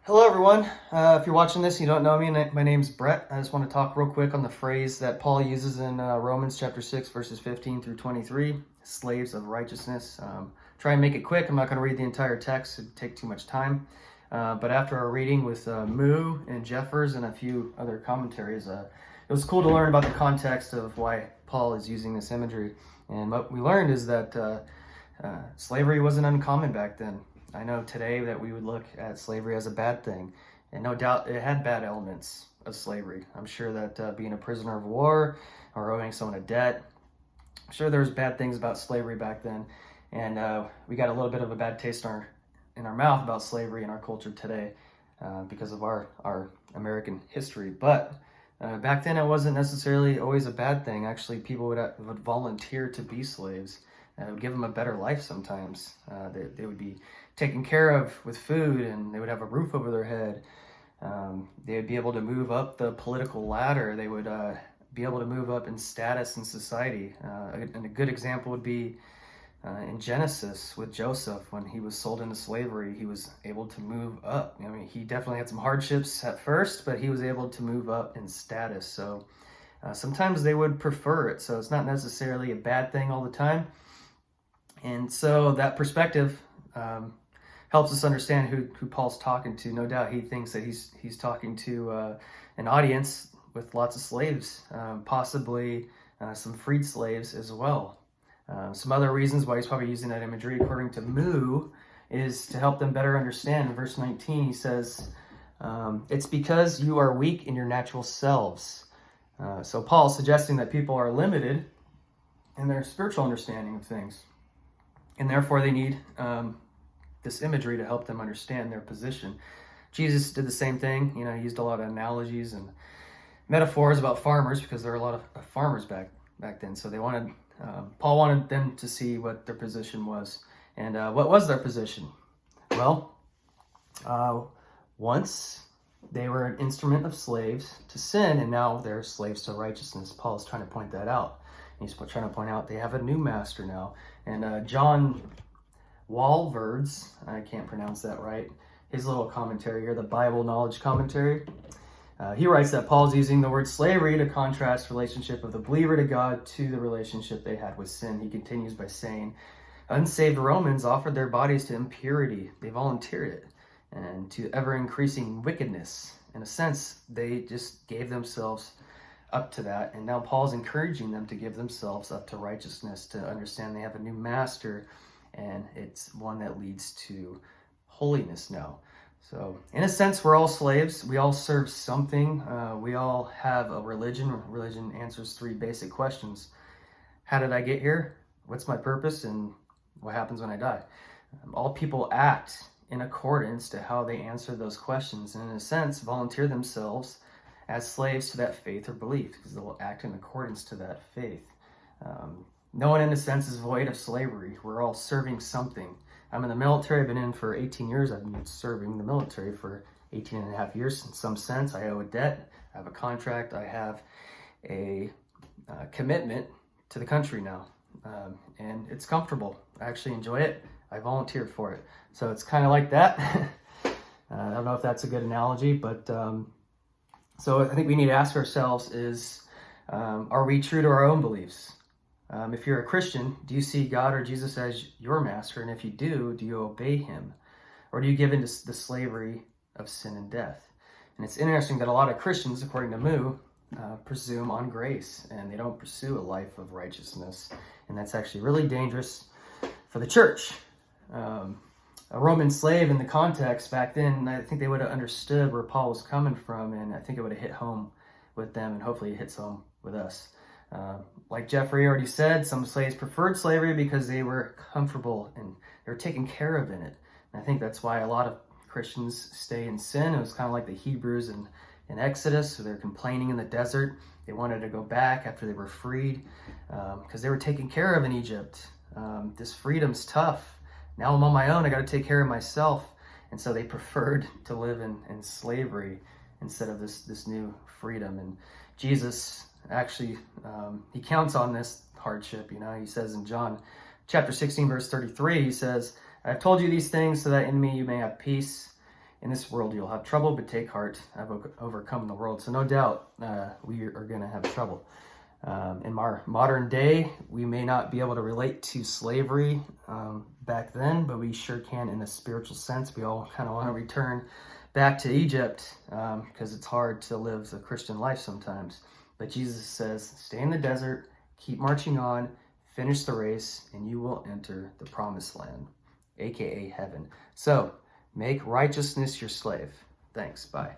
Hello, everyone. If you're watching this and you don't know me, my name's Brett. I just want to talk real quick on the phrase that Paul uses in Romans chapter 6, verses 15 through 23, slaves of righteousness. Try and make it quick. I'm not going to read the entire text. It'd take too much time. But after our reading with Moo and Jeffers and a few other commentaries, it was cool to learn about the context of why Paul is using this imagery. And what we learned is that slavery wasn't uncommon back then. I know today that we would look at slavery as a bad thing, and no doubt it had bad elements of slavery. I'm sure that being a prisoner of war or owing someone a debt, I'm sure there was bad things about slavery back then, and we got a little bit of a bad taste in our mouth about slavery in our culture today because of our American history. But back then, it wasn't necessarily always a bad thing. Actually, people would volunteer to be slaves. It would give them a better life sometimes. They would be taken care of with food, and they would have a roof over their head. They would be able to move up the political ladder. They would be able to move up in status in society. And a good example would be in Genesis with Joseph. When he was sold into slavery, he was able to move up. I mean, he definitely had some hardships at first, but he was able to move up in status. So sometimes they would prefer it. So it's not necessarily a bad thing all the time. And so that perspective helps us understand who Paul's talking to. No doubt he thinks that he's talking to an audience with lots of slaves, possibly some freed slaves as well. Some other reasons why he's probably using that imagery, according to Moo, is to help them better understand. In verse 19, he says, it's because you are weak in your natural selves. So Paul's suggesting that people are limited in their spiritual understanding of things. And therefore they need this imagery to help them understand their position. Jesus did the same thing. He used a lot of analogies and metaphors about farmers because there were a lot of farmers back then. So Paul wanted them to see what their position was. And what was their position? Well, once they were an instrument of slaves to sin, and now they're slaves to righteousness. Paul is trying to point that out. He's trying to point out they have a new master now. And John Walvoord's, I can't pronounce that right, his little commentary here, the Bible Knowledge Commentary, he writes that Paul's using the word slavery to contrast relationship of the believer to God to the relationship they had with sin. He continues by saying, unsaved Romans offered their bodies to impurity. They volunteered it. And to ever-increasing wickedness. In a sense, they just gave themselves up to that, and now Paul's encouraging them to give themselves up to righteousness, to understand they have a new master, and it's one that leads to holiness now. So in a sense, we're all slaves. We all serve something. We all have a religion. Religion answers three basic questions. How did I get here? What's my purpose? And what happens when I die? All people act in accordance to how they answer those questions, and in a sense, volunteer themselves as slaves to that faith or belief, because they'll act in accordance to that faith. No one, in a sense, is void of slavery. We're all serving something. I'm in the military. I've been in for 18 years. I've been serving the military for 18 and a half years. In some sense, I owe a debt. I have a contract. I have a commitment to the country now. And it's comfortable. I actually enjoy it. I volunteered for it. So it's kind of like that. I don't know if that's a good analogy, but so I think we need to ask ourselves is, are we true to our own beliefs? If you're a Christian, do you see God or Jesus as your master? And if you do you obey him? Or do you give in to the slavery of sin and death? And it's interesting that a lot of Christians, according to Moo, presume on grace, and they don't pursue a life of righteousness. And that's actually really dangerous for the church. A Roman slave in the context back then, I think they would have understood where Paul was coming from, and I think it would have hit home with them, and hopefully it hits home with us. Like Jeffrey already said, some slaves preferred slavery because they were comfortable and they were taken care of in it. And I think that's why a lot of Christians stay in sin. It was kind of like the Hebrews in Exodus, so they're complaining in the desert. They wanted to go back after they were freed because they were taken care of in Egypt. This freedom's tough. Now I'm on my own. I got to take care of myself. And so they preferred to live in slavery instead of this new freedom. And Jesus actually, he counts on this hardship. He says in John chapter 16, verse 33, he says, I've told you these things so that in me you may have peace. in this world you'll have trouble, but take heart, I've overcome the world. So no doubt we are going to have trouble. In our modern day, we may not be able to relate to slavery back then, but we sure can in a spiritual sense. We all kind of want to return back to Egypt because it's hard to live the Christian life sometimes. But Jesus says, stay in the desert, keep marching on, finish the race, and you will enter the promised land, aka heaven. So make righteousness your slave. Thanks. Bye.